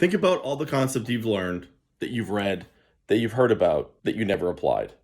Think about all the concepts you've learned, that you've read, that you've heard about, that you never applied.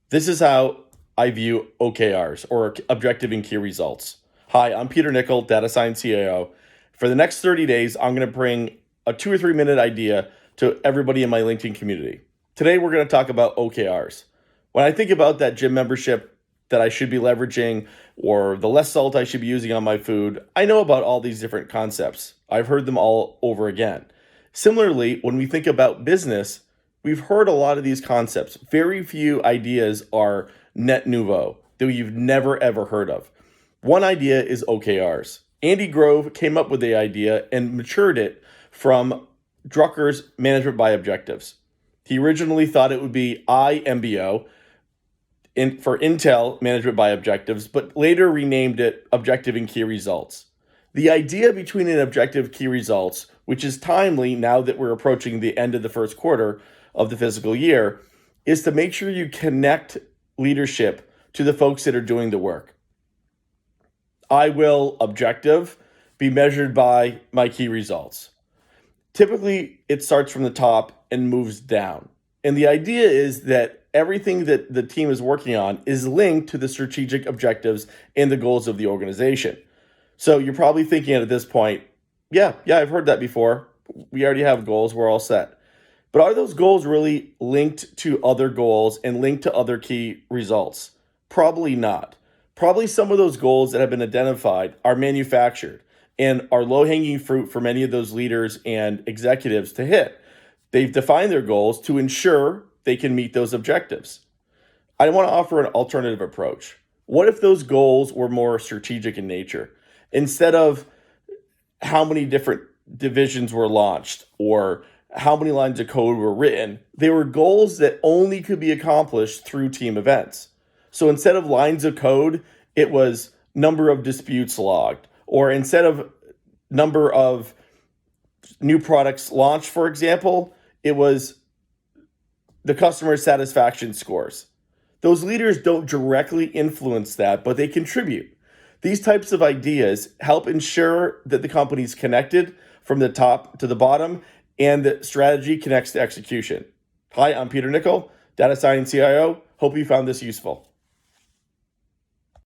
This is how I view OKRs, or Objective and Key Results. Hi, I'm Peter Nichol, Data Science CIO. For the next 30 days, I'm going to bring a 2 or 3 minute idea to everybody in my LinkedIn community. Today, we're going to talk about OKRs. When I think about that gym membership that I should be leveraging, or the less salt I should be using on my food, I know about all these different concepts. I've heard them all over again. Similarly, when we think about business, we've heard a lot of these concepts. Very few ideas are net nouveau that you've never ever heard of. One idea is OKRs. Andy Grove came up with the idea and matured it from Drucker's Management by Objectives. He originally thought it would be IMBO, for Intel Management by Objectives, but later renamed it Objective and Key Results. The idea between an objective key results, which is timely now that we're approaching the end of the first quarter of the fiscal year, is to make sure you connect leadership to the folks that are doing the work. I will objective be measured by my key results. Typically, it starts from the top and moves down. And the idea is that everything that the team is working on is linked to the strategic objectives and the goals of the organization. So you're probably thinking at this point, yeah, I've heard that before. We already have goals, we're all set. But are those goals really linked to other goals and linked to other key results? Probably not. Probably some of those goals that have been identified are manufactured and are low-hanging fruit for many of those leaders and executives to hit. They've defined their goals to ensure they can meet those objectives. I want to offer an alternative approach. What if those goals were more strategic in nature? Instead of how many different divisions were launched or how many lines of code were written, they were goals that only could be accomplished through team events. So instead of lines of code, it was number of disputes logged, or instead of number of new products launched, for example, it was the customer satisfaction scores. Those leaders don't directly influence that, but they contribute. These types of ideas help ensure that the company's connected from the top to the bottom and that strategy connects to execution. Hi, I'm Peter Nichol, Data Science CIO. Hope you found this useful.